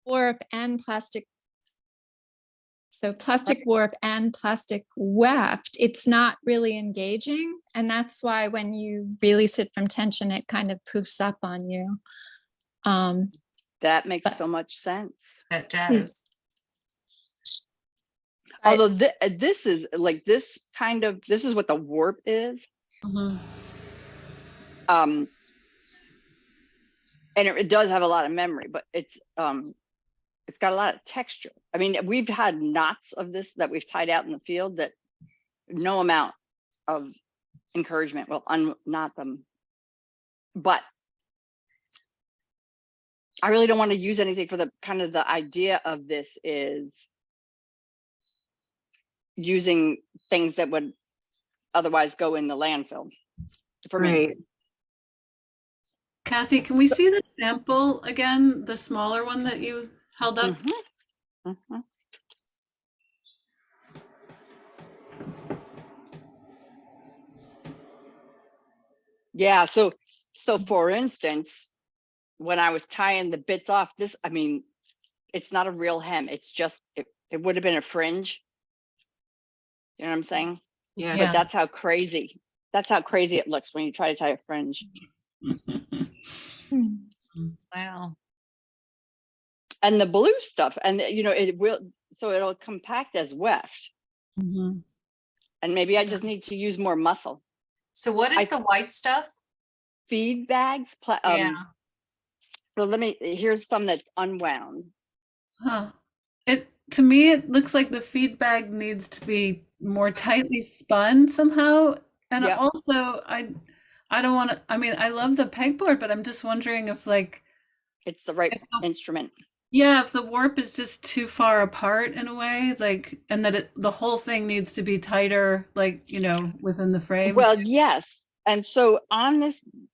warp and plastic. So plastic warp and plastic weft, it's not really engaging. And that's why when you release it from tension, it kind of poofs up on you. That makes so much sense. It does. Although this is like this is what the warp is. Mhm. And it does have a lot of memory, but it's got a lot of texture. I mean, we've had knots of this that we've tied out in the field that no amount of encouragement will unknot them. But I really don't want to use anything for the kind of the idea of this is using things that would otherwise go in the landfill for me. Right. Kathy, can we see the sample again, the smaller one that you held up? Yeah, so for instance, when I was tying the bits off, this, I mean, it's not a real hem. It's just, it would have been a fringe. You know what I'm saying? Yeah. But that's how crazy it looks when you try to tie a fringe. Wow. And the blue stuff, and you know, it'll compact as weft. Mhm. And maybe I just need to use more muscle. So what is the white stuff? Feed bags. Yeah. So here's some that's unwound. Huh. To me, it looks like the feed bag needs to be more tightly spun somehow. And Yep. also, I don't want to, I mean, I love the pegboard, but I'm just wondering if like, It's the right instrument. yeah, if the warp is just too far apart in a way, like, and that the whole thing needs to be tighter, like, you know, within the frame. Well, yes. And so on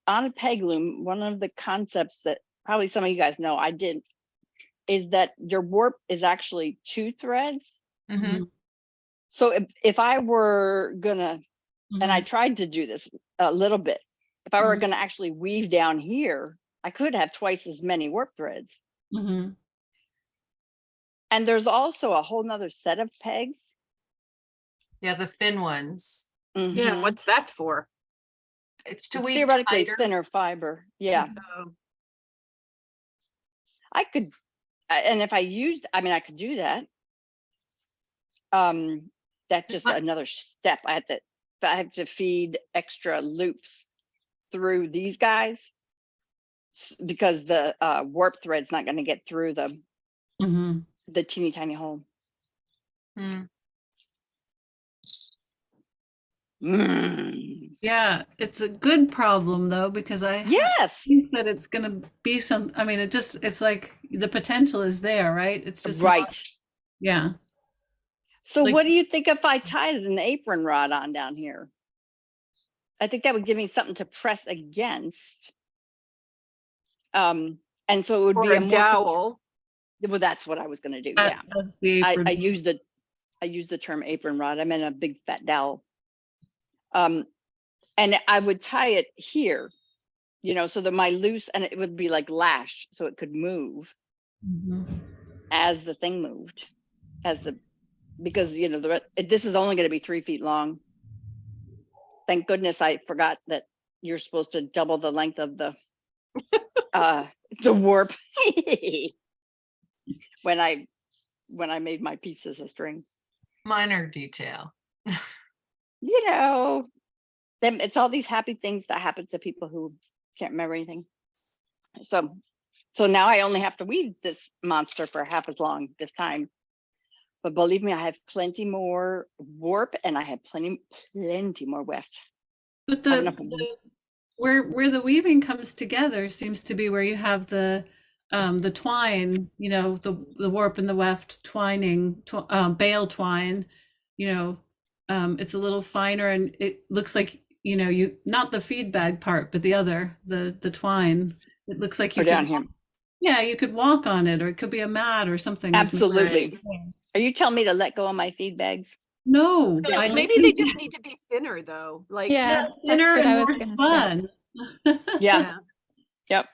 a peg loom, one of the concepts that probably some of you guys know, I didn't, is that your warp is actually 2 threads. Mm-hmm. So if I were gonna, and I Mhm. tried to do this a little bit, if I were gonna actually weave down here, I could have twice as many warp threads. Mhm. And there's also a whole nother set of pegs. Yeah, the thin ones. Yeah. Mhm. What's that for? It's to weave Theoretically tighter. thinner fiber. Yeah. Oh, I could, and if I used, I mean, I could do that. That's just another step. I have to feed extra loops through these guys because the warp thread's not going to get through Mhm. the teeny tiny hole. Mm. Yeah, it's a good problem though, because I Yes. think that it's gonna be I mean, it's like the potential is there, right? It's just Right. yeah. So Like- what do you think if I tied an apron rod on down here? I think that would give me something to press against. And so it would or be a dowel. well, that's what I was going to do. Yeah. That's the apron. I used the term apron rod. I meant a big fat dowel. And I would tie it here, you know, so that my loose, and it would be like lashed so it could move Mhm. as the thing moved, because you know, this is only going to be 3 feet long. Thank goodness I forgot that you're supposed to double the length of the warp when I made my pieces of string. Minor detail. You know, it's all these happy things that happen to people who can't remember anything. So now I only have to weave this monster for half as long this time. But believe me, I have plenty more warp and I have plenty more weft. But I don't know. where the weaving comes together seems to be where you have the twine, you know, the warp and the weft twining, bale twine, you know, it's a little finer and it looks like, you know, you not the feed bag part, but the twine. It looks like you down here. Yeah, you could walk on it, or it could be a mat or something. Absolutely. Are you telling me to let go of my feed bags? No, Yeah, I maybe they just need to be thinner though. Like Yeah, that's thinner what and I was more going to say. spun. Yeah. Yep.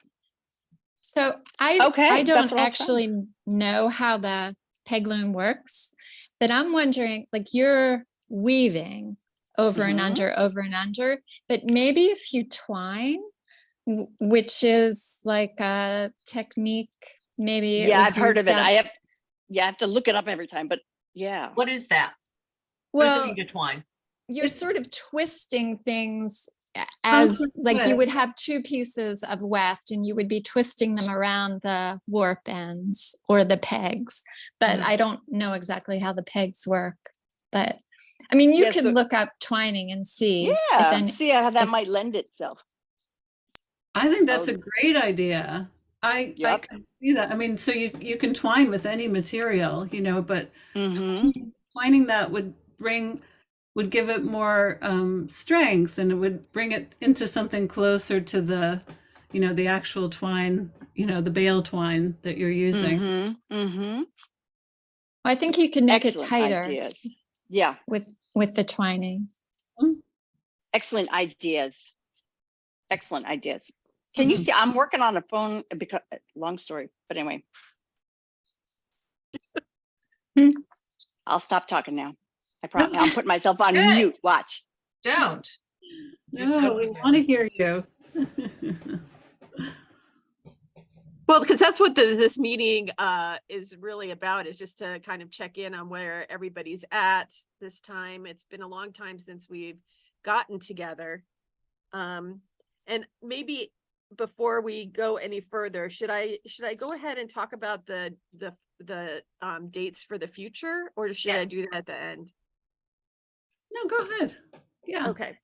So So Okay, I that's don't what I'll try. actually know how the peg loom works, but I'm wondering, like you're weaving over and Mhm. under, but maybe if you twine, which is like a technique, maybe it Yeah, I've was heard of used it. up. I have to look it up every time, but yeah. What is that? What does it mean Well, to twine? you're It's- sort of twisting things Oh, as for like you would twist. have two pieces of weft and you would be twisting them around the warp ends or the pegs. But Mhm. I don't know exactly how the pegs work. But I mean, you Yeah, could so look up twining and see if yeah, any. see how that if- might lend itself. I think that's Oh, a great idea. I yep. can see that. I mean, so you can twine with any material, but Mm-hmm. twining that would give it more strength, and it would bring it into something closer to the actual twine, the bale twine that you're using. Mm-hmm. Mm-hmm. I think you can make it Excellent tighter ideas. Yeah, with the twining. excellent ideas. Excellent ideas. Can you see? I'm working on a phone because long story, but anyway. Hmm. I'll stop talking now. I'm putting myself on Good. mute. Watch. Don't. You're No, totally we good. want to hear you. Well, because that's what this meeting is really about, is just to kind of check in on where everybody's at this time. It's been a long time since we've gotten together. And maybe before we go any further, should I go ahead and talk about the dates for the future, or should I do Yes. that at the end? No, go ahead. Yeah. Okay.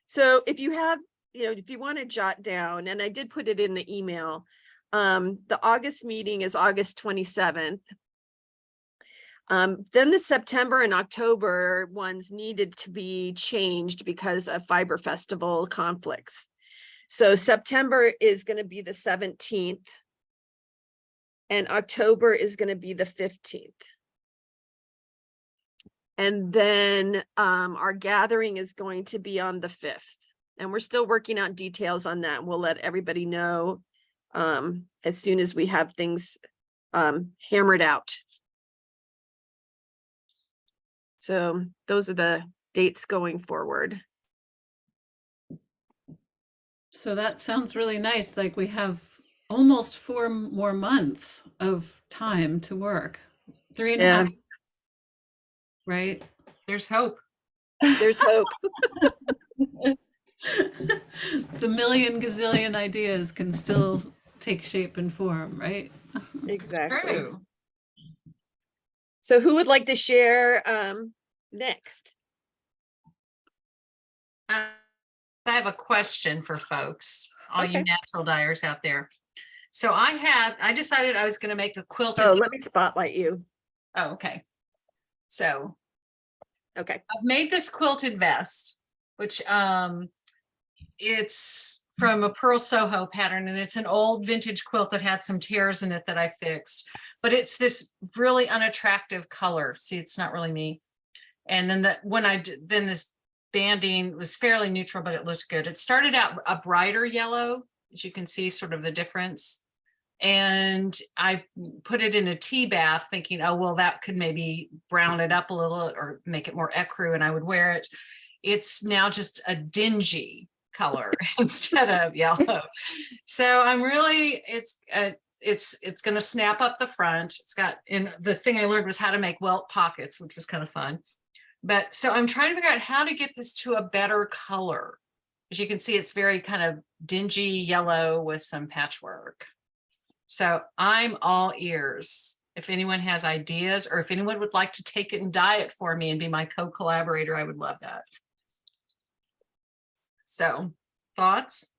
So if you have, if you want to jot down, and I did put it in the email, the August meeting is August 27th. Then the September and October ones needed to be changed because of Fiber Festival conflicts. So September is going to be the 17th. And October is going to be the 15th. And then our gathering is going to be on the 5th. And we're still working out details on that. We'll let everybody know as soon as we have things hammered out. So those are the dates going forward. So that sounds really nice. Like we have almost 4 more months of time to work. 3.5, right? There's hope. There's hope. The million gazillion ideas can still take shape and form, right? Exactly. True. So who would like to share next? I have a question for folks, all you Okay. natural dyers out there. So I decided I was going to make a quilted. Oh, let me spotlight you. Oh, okay. So Okay. I've made this quilted vest, which it's from a Pearl Soho pattern, and it's an old vintage quilt that had some tears in it that I fixed, but it's this really unattractive color. See, it's not really me. And then then this banding was fairly neutral, but it looked good. It started out a brighter yellow, as you can see sort of the difference. And I put it in a tea bath thinking, oh, well, that could maybe brown it up a little or make it more ecru and I would wear it. It's now just a dingy color instead of yellow. So I'm really, it's going to snap up the front. It's got, and the thing I learned was how to make welt pockets, which was kind of fun. But so I'm trying to figure out how to get this to a better color. As you can see, it's very kind of dingy yellow with some patchwork. So I'm all ears. If anyone has ideas, or if anyone would like to take it and dye it for me and be my co-collaborator, I would love that. So, thoughts?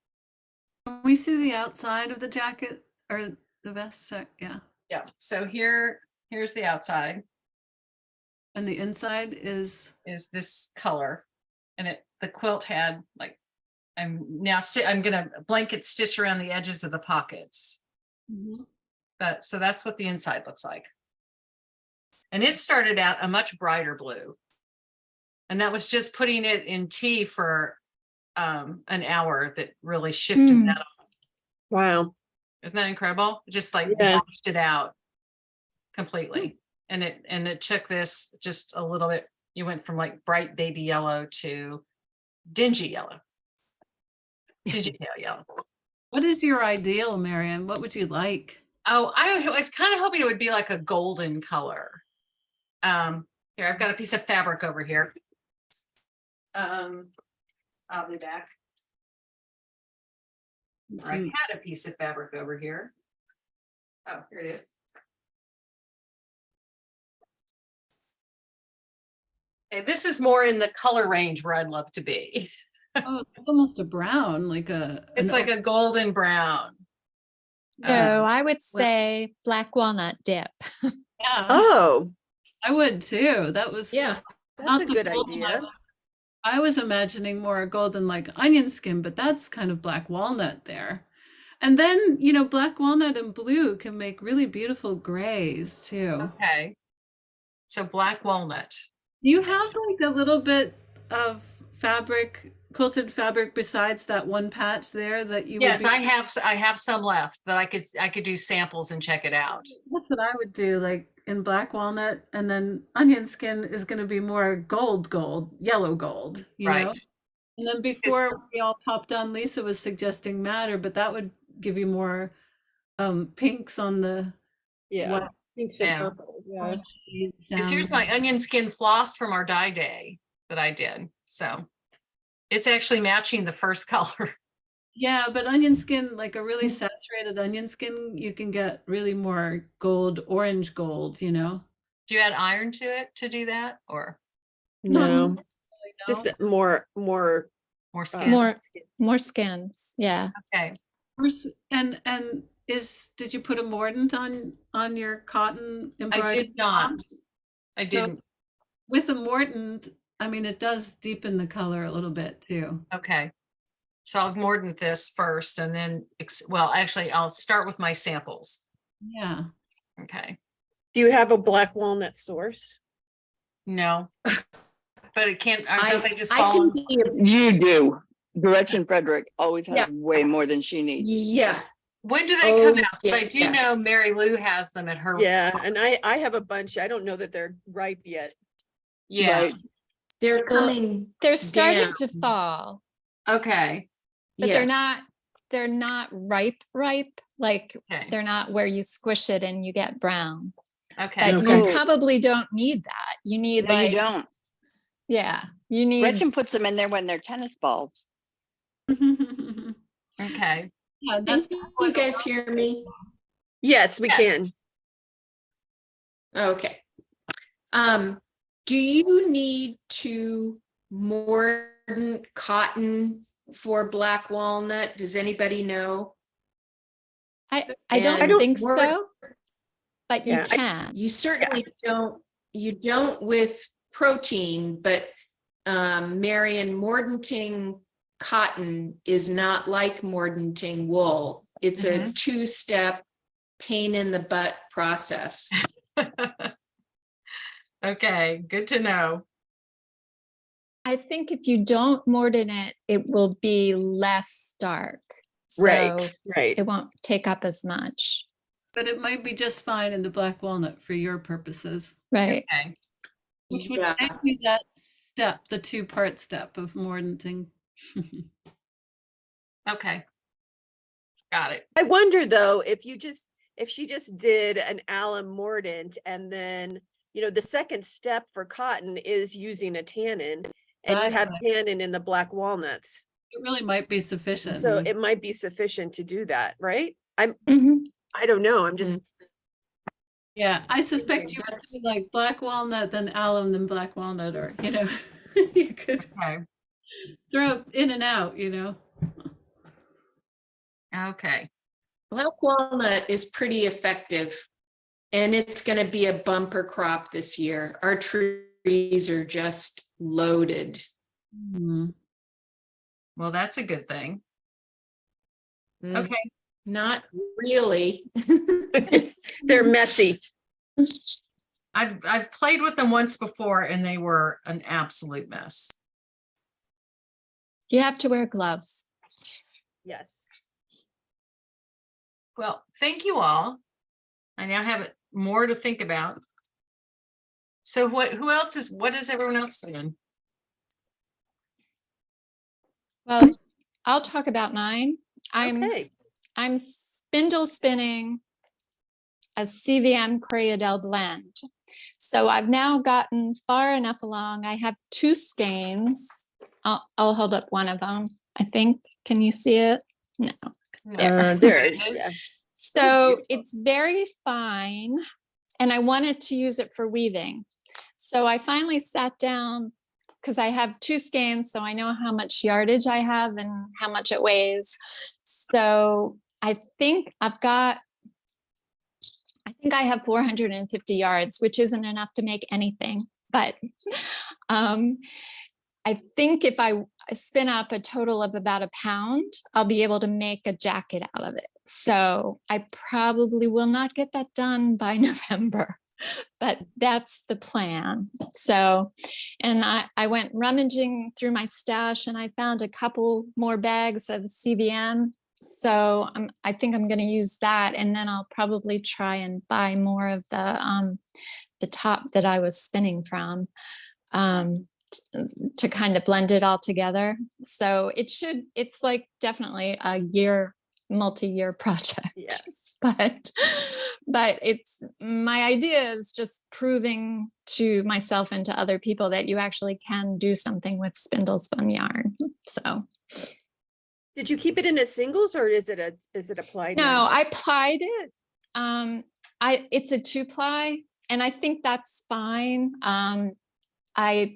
Can we see the outside of the jacket or the vest? Yeah. Yeah. So here's the outside. And the inside is This color, and the quilt had like, I'm gonna blanket stitch around the edges of the pockets. But so that's what the inside looks like. And it started out a much brighter blue. And that was just putting it in tea for an hour that really shifted that. Wow. Isn't that incredible? It just like Yeah. washed it out completely. And it took this just a little bit. You went from like bright baby yellow to dingy yellow. Dingy pale yellow. What is your ideal, Marion? What would you like? Oh, I was kind of hoping it would be like a golden color. Here, I've got a piece of fabric over here. I'll be back. Or I Some- had a piece of fabric over here. Oh, here it is. Okay, this is more in the color range where I'd love to be. Oh, it's almost a brown, like It's like a golden brown. No, I would say black walnut dip. yeah, Oh, I would too. That was Yeah, that's not a the good golden idea. I was imagining more a golden like onion skin, but that's kind of black walnut there. And then, black walnut and blue can make really beautiful grays too. Okay. So black walnut. Do you have like a little bit of fabric, quilted fabric besides that one patch there that you would Yes, be- I have some left, but I could do samples and check it out. That's what I would do, like in black walnut, and then onion skin is going to be more gold, yellow gold, you know? Right. And then before we all popped on, Lisa was suggesting madder, but that would give you more pinks on the Yeah. what Pinks and purple, yeah. Because here's my onion skin floss from our dye day that I did. So it's actually matching the first color. Yeah, but onion skin, like a really saturated onion skin, you can get really more gold, orange gold, Do you add iron to it to do that, or No, just know? that more more skin? More skins. Yeah. Okay. And did you put a mordant on your cotton I embroidered did not. tops? I So- didn't. With a mordant, I mean, it does deepen the color a little bit too. Okay. So I'll mordant this first and then, well, actually, I'll start with my samples. Yeah. Okay. Do you have a black walnut source? No. But it can't, I don't they just I fall can on? be, You do. Gretchen Frederick always has Yeah. way more than she needs. yeah, When do they come Oh, out? 'Cause I do yeah. know Mary Lou has them at her. Yeah, and I have a bunch. I don't know that they're ripe yet. Yeah. Right. they're Well, coming. They're starting to down. fall, Okay. but Yeah, they're not ripe. Like Okay. they're not where you squish it and you get brown. Okay. But Okay. you probably don't need that. You need No, you like, don't. yeah, you need, Gretchen puts them in there when they're tennis balls. Yeah, Okay. that's can you guys hear me? Yes, we Yes. can. Okay. Do you need to mordant cotton for black walnut? Does anybody know? I And don't think word- so, but you Yeah, I- can. You certainly don't, you don't with protein, but Marion, mordanting cotton is not like mordanting wool. It's a two-step pain in the butt process. Okay. Good to know. I think if you don't mordant it, it will be less dark. So Right, right. it won't take up as much. but it might be just fine in the black walnut for your purposes, Right. Okay. which would Yeah. save you that step, the two-part step of mordanting. Okay. Got it. I wonder though, if she just did an alum mordant and then, the second step for cotton is using a tannin and you have tannin in the black walnuts. It really might be sufficient. So it might be sufficient to do that, right? Mhm. I don't know. I'm just, Yeah, I suspect you would That's- do like black walnut, then alum, then black walnut, or you could Okay. throw it in and out, Okay. Black walnut is pretty effective. And it's going to be a bumper crop this year. Our trees are just loaded. Mhm. Well, that's a good thing. Okay. Not really. they're messy. I've played with them once before and they were an absolute mess. You have to wear gloves. Yes. Well, thank you all. I now have more to think about. So what is everyone else doing? Well, I'll talk about mine. Okay. I'm spindle spinning a CVM Corriedale blend. So I've now gotten far enough along. I have 2 skeins. I'll hold up one of them, I think. Can you see it? No. There. There it is. Yeah. So it's very fine, and I wanted to use it for weaving. So I finally sat down because I have 2 skeins, so I know how much yardage I have and how much it weighs. So I think I have 450 yards, which isn't enough to make anything, but I think if I spin up a total of about 1 pound, I'll be able to make a jacket out of it. So I probably will not get that done by November, but that's the plan. So, and I went rummaging through my stash and I found a couple more bags of CVM. So I think I'm going to use that, and then I'll probably try and buy more of the top that I was spinning from. To kind of blend it all together. So it's like definitely a multi-year project. Yes. But it's, my idea is just proving to myself and to other people that you actually can do something with spindle spun yarn. So Did you keep it in a singles or is it applied? no, now? I plied it. It's a 2-ply, and I think that's fine. I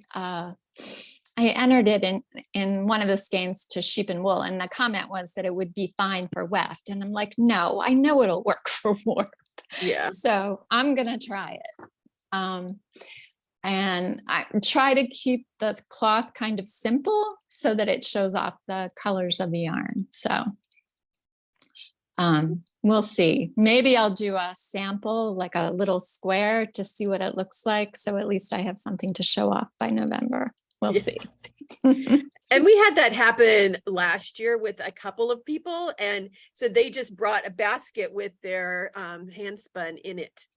entered it in one of the skeins to sheep and wool, and the comment was that it would be fine for weft. And I'm like, no, I know it'll work for warp. Yeah. So I'm gonna try it. And I try to keep the cloth kind of simple so that it shows off the colors of the yarn. So we'll see. Maybe I'll do a sample, like a little square, to see what it looks like. So at least I have something to show off by November. We'll Yeah. see. And we had that happen last year with a couple of people. And so they just brought a basket with their hand spun in it.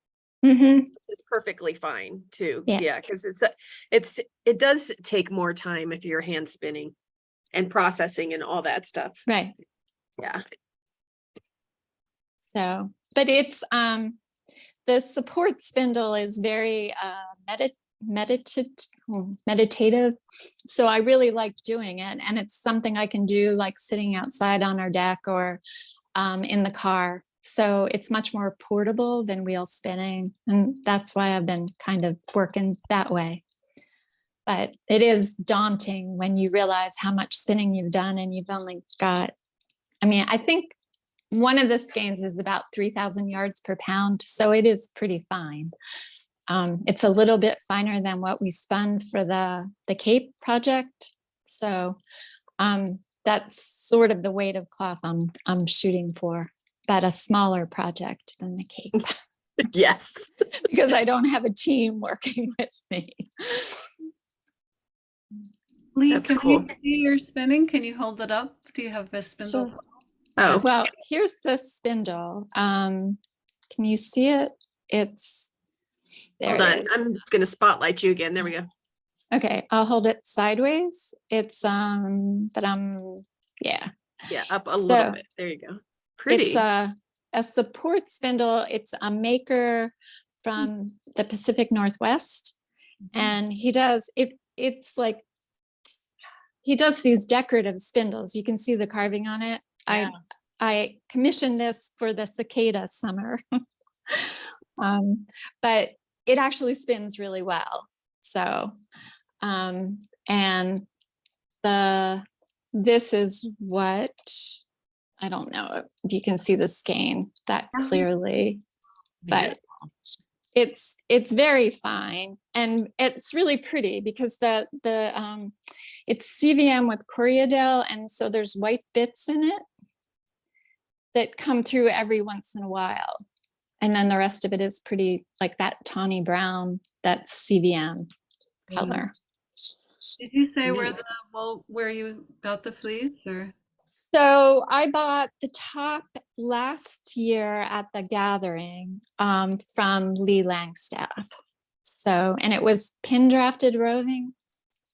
Mhm. It's perfectly fine too. Yeah. Yeah. Cause it does take more time if you're hand spinning and processing and all that stuff. Right. Yeah. So, but it's the support spindle is very meditative. So I really like doing it, and it's something I can do like sitting outside on our deck or in the car. So it's much more portable than wheel spinning, and that's why I've been kind of working that way. But it is daunting when you realize how much spinning you've done and you've only got, I mean, I think one of the skeins is about 3,000 yards per pound, so it is pretty fine. It's a little bit finer than what we spun for the Cape project. So that's sort of the weight of cloth I'm shooting for, but a smaller project than the Cape Yes. because I don't have a team working with me. Lee, That's can cool. you see your spinning? Can you hold it up? Do you have a spindle? Sure. Oh, Well, here's the spindle. Can you see it? It's there. hold It on. is. I'm going to spotlight you again. There we go. Okay, I'll hold it sideways. It's but yeah. Yeah. Up a So, little bit. There you go. Pretty. It's a support spindle. It's a maker from the Pacific Northwest, and he does it. It's like he does these decorative spindles. You can see the carving on it. Yeah. I commissioned this for the cicada summer, but it actually spins really well. So, and this is what, I don't know if you can see the skein that clearly, but it's very fine, and it's really pretty because it's CVM with Corriedale, and so there's white bits in it that come through every once in a while, and then the rest of it is pretty like that tawny brown, that's CVM color. Did you say where you got the fleece or? So I bought the top last year at the gathering from Lee Langstaff. So, and it was pin drafted roving.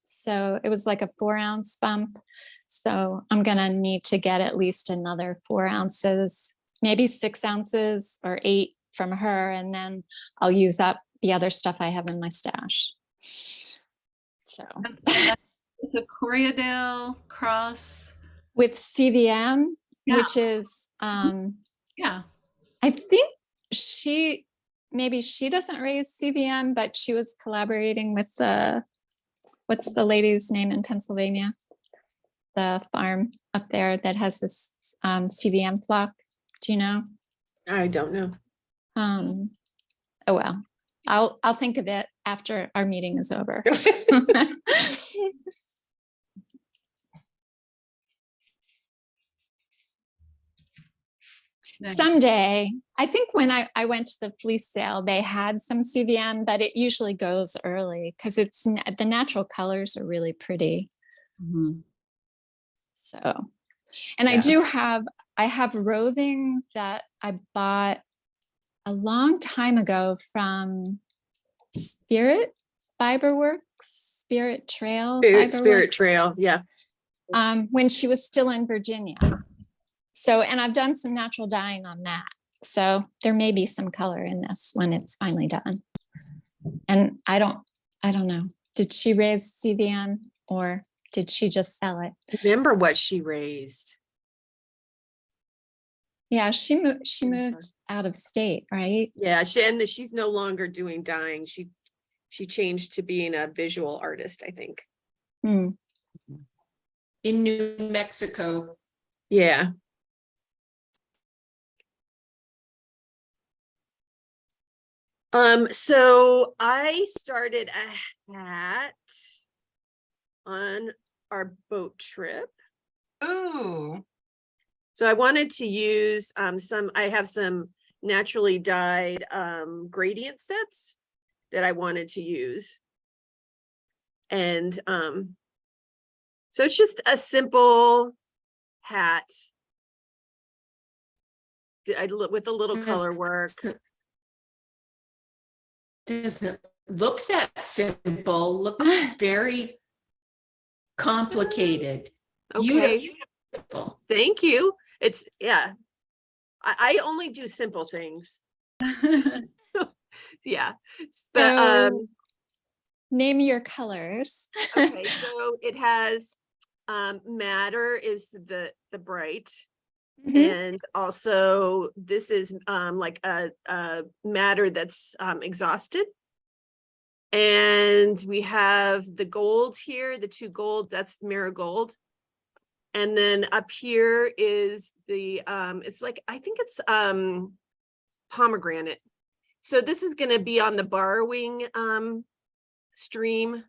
So it was like a 4-ounce bump. So I'm gonna need to get at least another 4 ounces, maybe 6 ounces or 8 from her, and then I'll use up the other stuff I have in my stash. So It's a Corriedale cross. with CVM, Yeah. which is Yeah. I think maybe she doesn't raise CVM, but she was collaborating with what's the lady's name in Pennsylvania? The farm up there that has this CVM flock. Do you know? I don't know. Oh well, I'll think of it after our meeting is over. Nice. Someday, I think when I went to the fleece sale, they had some CVM, but it usually goes early because the natural colors are really pretty. Mhm. So, and Yeah. I have roving that I bought a long time ago from Spirit Fiberworks, Spirit Trail Spirit Fiberworks, Trail, yeah. when she was still in Virginia. So, and I've done some natural dyeing on that. So there may be some color in this when it's finally done. And I don't know. Did she raise CVM or did she just sell it? Remember what she raised. Yeah, she moved out of state, right? Yeah, she's no longer doing dyeing. She changed to being a visual artist, I think. Hmm. In New Mexico. Yeah. So I started a hat on our boat trip. Ooh, So I wanted to use I have some naturally dyed gradient sets that I wanted to use. And so it's just a simple hat with a little color work. Doesn't look that simple, looks very complicated. Okay, Beautiful. thank you. It's, yeah, I only do simple things. Yeah, but So name your colors. okay, so it has madder is the bright. Mhm. And also this is like a madder that's exhausted. And we have the gold here, the 2 gold, that's marigold. And then up here is the it's like, I think it's pomegranate. So this is going to be on the borrowing stream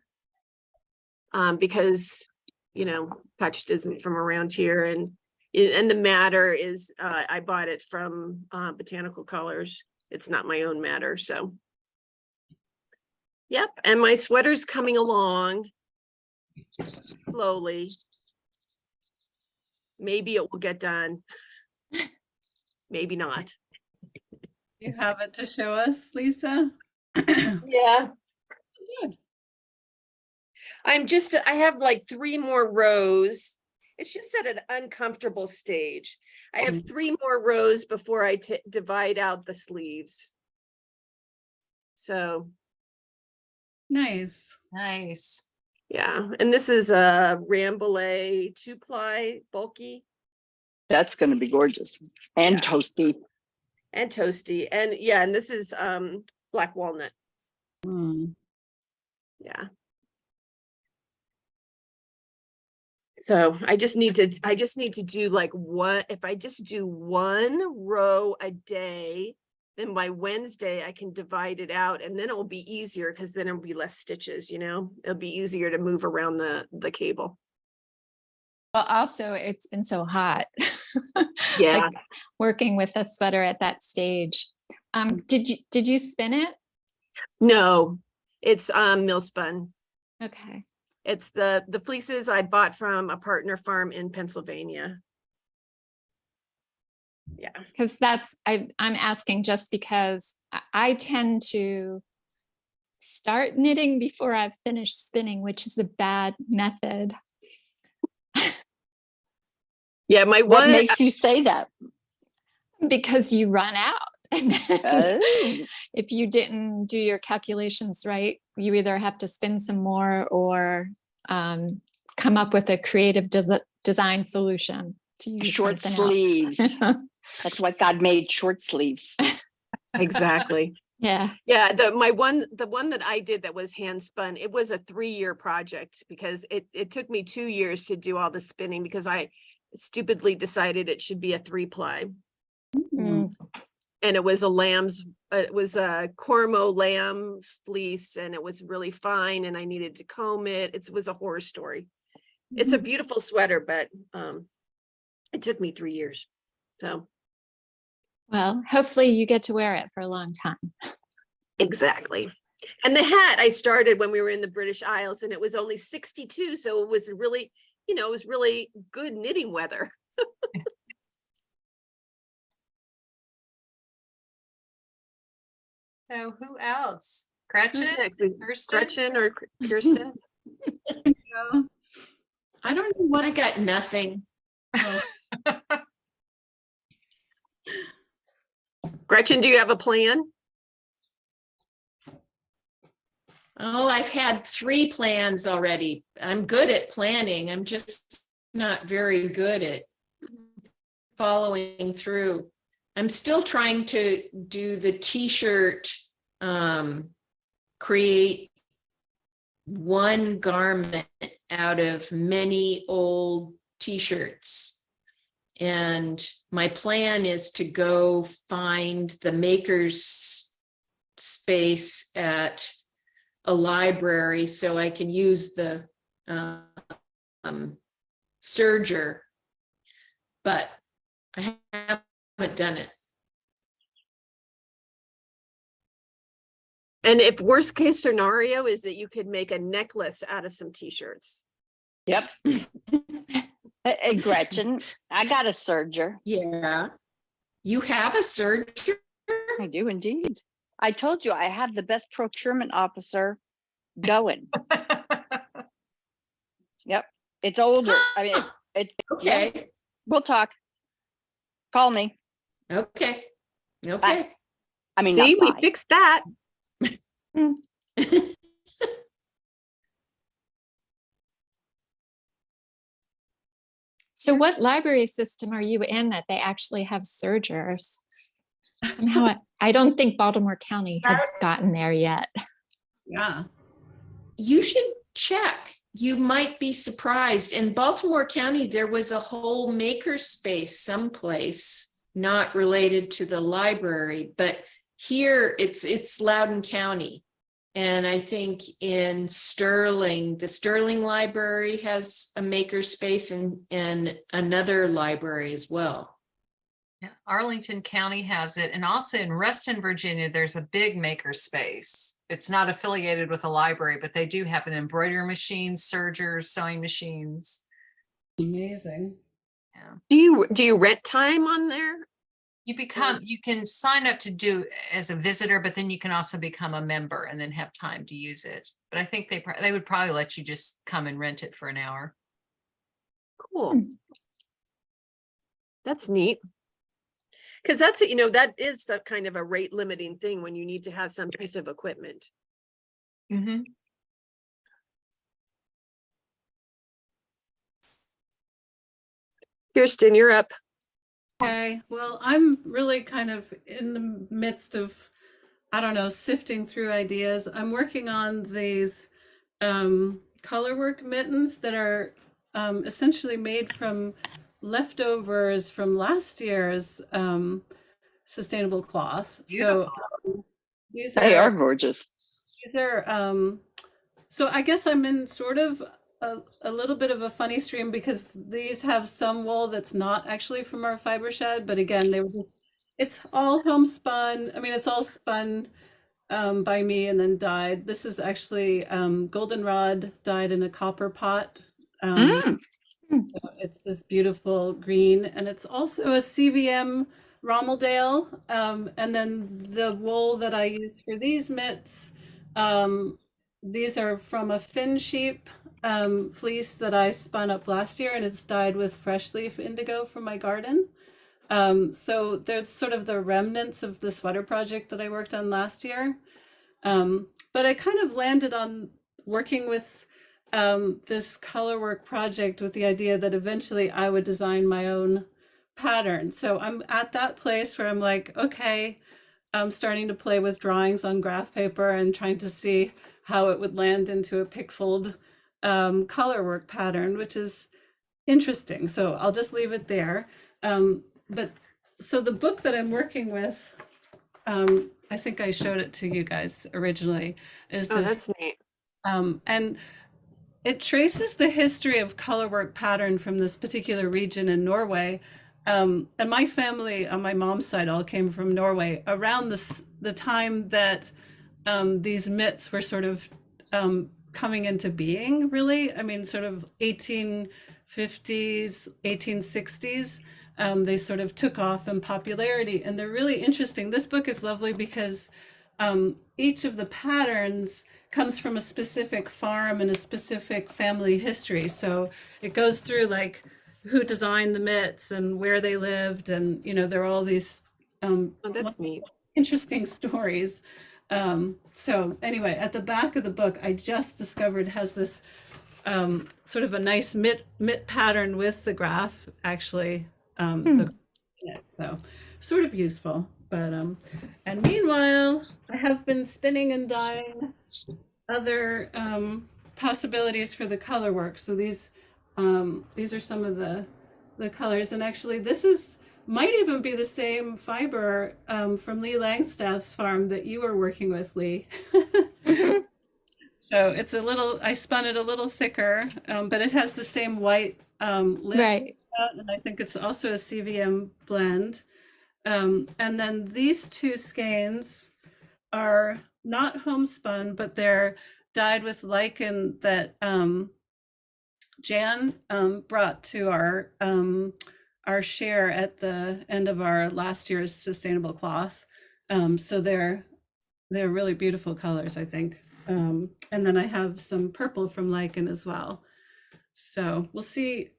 because, you know, Touched isn't from around here, and the madder is I bought it from Botanical Colors. It's not my own madder. So yep, and my sweater's coming along slowly. Maybe it will get done, maybe not. You have it to show us, Lisa? Yeah, Good. I have like 3 more rows. It's just at an uncomfortable stage. I have 3 more rows before I divide out the sleeves. So Nice. nice. yeah, and this is a Rambouillet 2-ply bulky That's gonna be gorgeous and Yeah. toasty. and toasty, and yeah, and this is black walnut. Mm. Yeah. So I just need to do like if I just do 1 row a day, then by Wednesday I can divide it out, and then it will be easier because then it'll be less stitches, you know, it'll be easier to move around the cable. Well, also it's been so hot. Yeah. Like working with a sweater at that stage. Did you spin it? No, it's mill spun. Okay. It's the fleeces I bought from a partner farm in Pennsylvania. Yeah. Because I'm asking just because I tend to start knitting before I've finished spinning, which is a bad method. Yeah, my What one, makes you say that? Because you run out. And then Oh, if you didn't do your calculations right, you either have to spin some more or come up with a creative design solution to use Short something sleeves. else. that's why God made short sleeves. exactly. Yeah. Yeah, the one that I did that was hand spun, it was a 3-year project because it took me 2 years to do all the spinning because I stupidly decided it should be a 3-ply. Mm. And it was a Cormo lamb fleece and it was really fine and I needed to comb it. It was a horror story. It's a beautiful sweater, but it took me 3 years. So Well, hopefully you get to wear it for a long time. exactly. And the hat I started when we were in the British Isles and it was only 62. So it was really, it was really good knitting weather. So who else? Who's Gretchen? next? Kirsten? Gretchen or Kirsten? Yeah. I don't know I what's. got nothing. Oh, Gretchen, do you have a plan? Oh, I've had 3 plans already. I'm good at planning. I'm just not very good at following through. I'm still trying to do the t-shirt, create one garment out of many old t-shirts. And my plan is to go find the maker's space at a library so I can use the serger, but I haven't done it. And if worst case scenario is that you could make a necklace out of some t-shirts. Yep. Hey, Gretchen, I got a serger. Yeah. You have a serger? I do indeed. I told you I have the best procurement officer going. Yep. It's older. I mean, it's Okay. we'll talk. Call me. Okay. Okay. I mean, See, not we bye. fixed that. So what library system are you in that they actually have sergers? Somehow, I don't think Baltimore County has gotten there yet. yeah. You should check. You might be surprised. In Baltimore County, there was a whole makerspace someplace not related to the library, but here it's Loudoun County. And I think in Sterling, the Sterling Library has a makerspace and another library as well. Yeah, Arlington County has it. And also in Reston, Virginia, there's a big maker space. It's not affiliated with a library, but they do have an embroidery machine, sergers, sewing machines. Amazing. Yeah. Do you rent time on there? You can sign up to do as a visitor, but then you can also become a member and then have time to use it. But I think they would probably let you just come and rent it for an hour. Cool. That's neat. Because that's, that is the kind of a rate limiting thing when you need to have some piece of equipment. Mm-hmm. Kirsten, you're up. Okay, well, I'm really kind of in the midst of, I don't know, sifting through ideas. I'm working on these colorwork mittens that are essentially made from leftovers from last year's sustainable cloth. So these They are gorgeous. these are so I guess I'm in sort of a little bit of a funny stream because these have some wool that's not actually from our fiber shed, but again, they were just, it's all homespun. I mean, it's all spun by me and then dyed. This is actually goldenrod dyed in a copper pot. So it's this beautiful green, and it's also a CVM Rommeldale. And then the wool that I use for these mitts, um, these are from a Finn sheep fleece that I spun up last year, and it's dyed with fresh leaf indigo from my garden. So there's sort of the remnants of the sweater project that I worked on last year. But I kind of landed on working with this color work project with the idea that eventually I would design my own pattern. So I'm at that place where I'm like, okay, I'm starting to play with drawings on graph paper and trying to see how it would land into a pixeled color work pattern, which is interesting. So I'll just leave it there. But so the book that I'm working with, I think I showed it to you guys originally, is Oh, this, that's neat. and it traces the history of colorwork pattern from this particular region in Norway. And my family on my mom's side all came from Norway around the time that these mitts were sort of coming into being, really. I mean, sort of 1850s, 1860s. They sort of took off in popularity, and they're really interesting. This book is lovely because each of the patterns comes from a specific farm and a specific family history. So it goes through like who designed the mitts and where they lived, and there are all these Oh, that's neat. interesting stories. So anyway, at the back of the book, I just discovered has this sort of a nice mitt pattern with the graph, actually. So sort of useful. But and meanwhile, I have been spinning and dyeing other possibilities for the color work. So these are some of the colors, and actually this might even be the same fiber from Lee Langstaff's farm that you were working with, Lee. So it's I spun it a little thicker, but it has the same white lips. Right. And I think it's also a CVM blend. And then these two skeins are not homespun, but they're dyed with lichen that Jan brought to our share at the end of our last year's sustainable cloth. So they're really beautiful colors, I think. And then I have some purple from lichen as well. So we'll see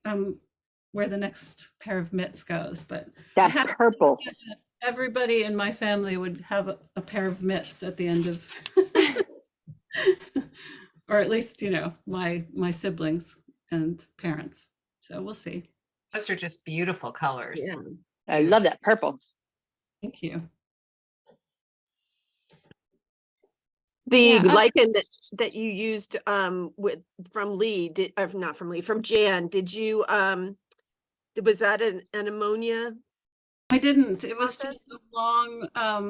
where the next pair of mitts goes, but That purple. everybody in my family would have a pair of mitts at the end of or at least my siblings and parents. So we'll see. Those are just beautiful colors. Yeah. I love that purple. Thank you. The Yeah, lichen that you used from Lee, from Jan, did you was that an ammonia? I didn't. It was Process? just a long,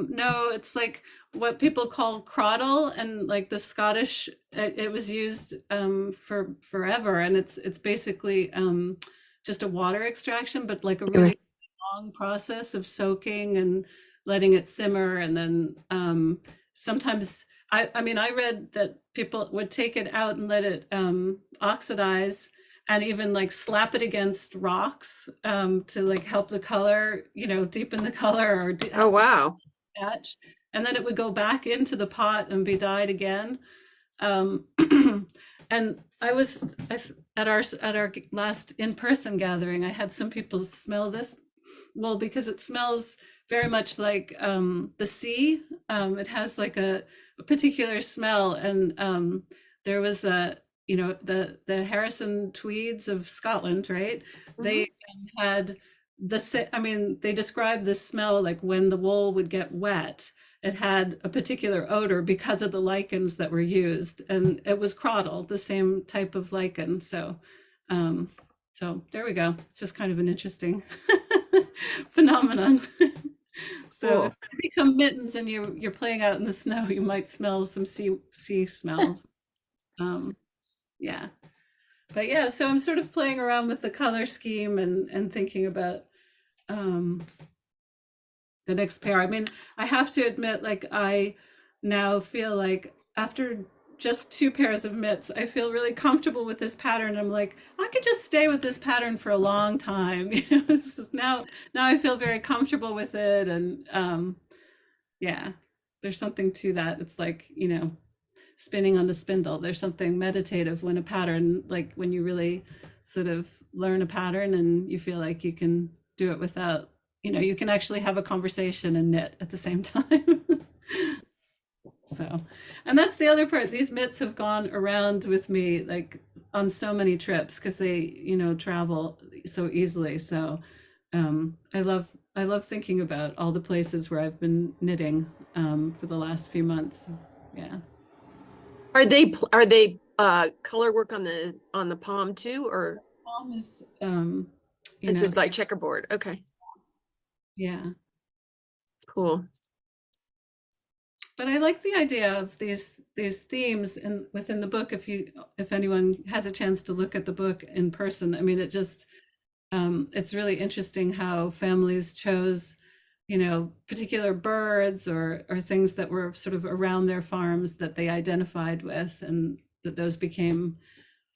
no, it's like what people call crottle, and like the Scottish, it was used for forever, and it's basically just a water extraction, but like a really long process of soaking and letting it simmer, and then sometimes I mean I read that people would take it out and let it oxidize, and even like slap it against rocks to like help the color, deepen the color or Oh, wow. attach. And then it would go back into the pot and be dyed again. And I was at our last in-person gathering, I had some people smell this. Well, because it smells very much like the sea. It has like a particular smell, and there was the Harrison Tweeds of Scotland, right? They had they described the smell like when the wool would get wet. It had a particular odor because of the lichens that were used, and it was crottle, the same type of lichen. So there we go. It's just kind of an interesting phenomenon. So Cool. if you become mittens and you're playing out in the snow, you might smell some sea smells. Yeah. But yeah, so I'm sort of playing around with the color scheme and thinking about the next pair. I mean, I have to admit, like I now feel like after just 2 pairs of mitts. I feel really comfortable with this pattern. I'm like, I could just stay with this pattern for a long time. You know, it's just now I feel very comfortable with it. And yeah, there's something to that. It's like, you know, spinning on the spindle. There's something meditative when a pattern, like when you really sort of learn a pattern and you feel like you can do it without, you know, you can actually have a conversation and knit at the same time. So, and that's the other part. These mitts have gone around with me like on so many trips because they, you know, travel so easily. So, I love thinking about all the places where I've been knitting for the last few months. Yeah. Are they color work on the palm too, or Palm is, you is know, it like checkerboard? Okay, yeah. cool. But I like the idea of these themes in within the book. If anyone has a chance to look at the book in person, I mean, it just it's really interesting how families chose, you know, particular birds or things that were sort of around their farms that they identified with, and that those became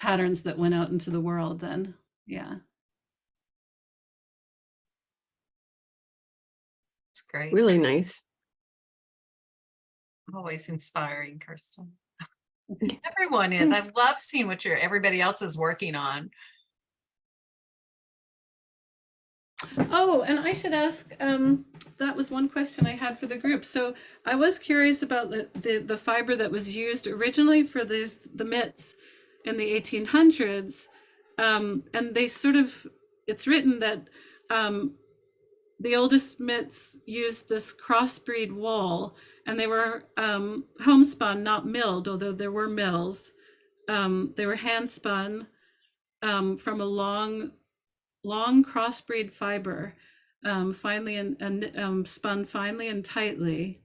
patterns that went out into the world. Then, yeah. It's great. Really nice. Always inspiring, Kirsten. Everyone is. I love seeing what everybody else is working on. Oh, and I should ask, that was one question I had for the group. So I was curious about the fiber that was used originally for the mitts in the 1800s. And they sort of, it's written that the oldest mitts used this crossbreed wool, and they were homespun, not milled, although there were mills. They were hand spun from a long crossbreed fiber, finely and spun finely and tightly.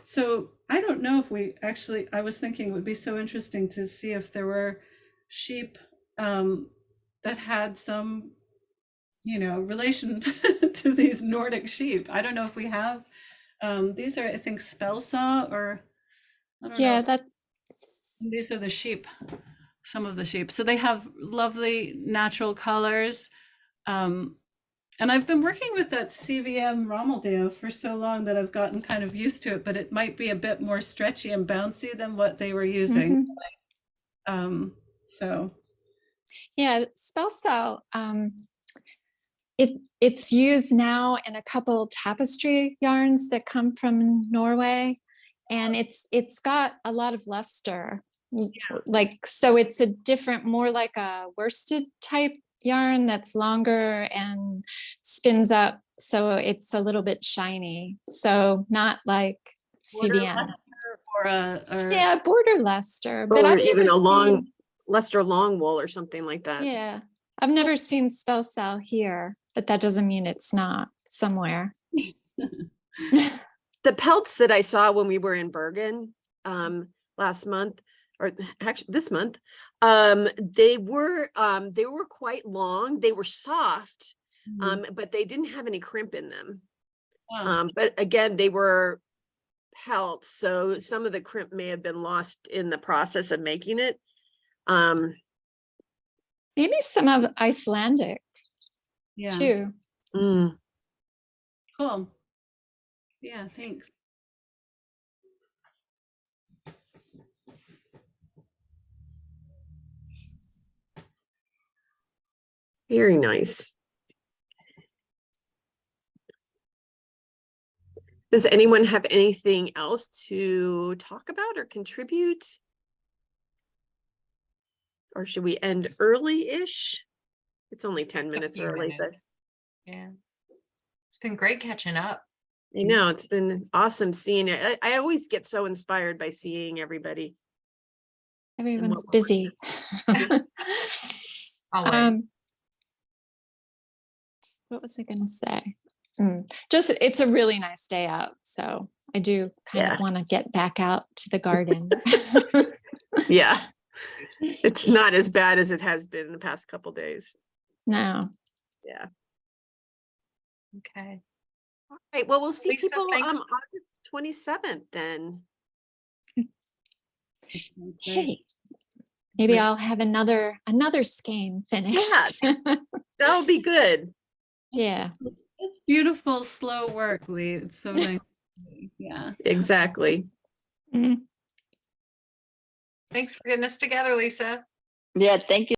So I don't know if we actually, I was thinking it would be so interesting to see if there were sheep that had some, you know, relation to these Nordic sheep. I don't know if we have. These are, I think, spell saw, or I don't Yeah, know. that These are the sheep, some of the sheep. So they have lovely natural colors. And I've been working with that CVM Rommeldale for so long that I've gotten kind of used to it, but it might be a bit more stretchy and bouncy than what they were using. So yeah, spell cell. It's used now in a couple tapestry yarns that come from Norway, and it's got a lot of luster. Like, so it's a different, more like a worsted type yarn that's longer and spins up, so it's a little bit shiny. So not like border CVM. luster or Yeah, border luster, but Or I've even never a long seen. Leicester long wool or something like that. Yeah, I've never seen spell cell here, but that doesn't mean it's not somewhere. The pelts that I saw when we were in Bergen last month, or actually this month, they were quite long. They were soft, but they didn't have any crimp in them. Wow. But again, they were pelts, so some of the crimp may have been lost in the process of making it. Maybe some of Icelandic Yeah. too. Cool. Yeah, thanks. Very nice. Does anyone have anything else to talk about or contribute? Or should we end early-ish? It's only 10 minutes few early, minutes. Yeah. It's been great catching up. but I know it's been awesome seeing it. I always get so inspired by seeing everybody. Everyone's what busy. Always. What was I going to say? Just, it's a really nice day out, so I do kind Yeah. of want to get back out to the garden. Yeah, it's not as bad as it has been in the past couple days. No. Yeah. Okay. All right. Well, we'll see Lisa, people thanks. August 27th then. That's great. Okay. Maybe Great. I'll have another skein finished. That'll be good. Yeah. It's beautiful, slow work, Lee. It's so nice. Yeah. Exactly. Mm. Thanks for getting us together, Lisa. Yeah, thank you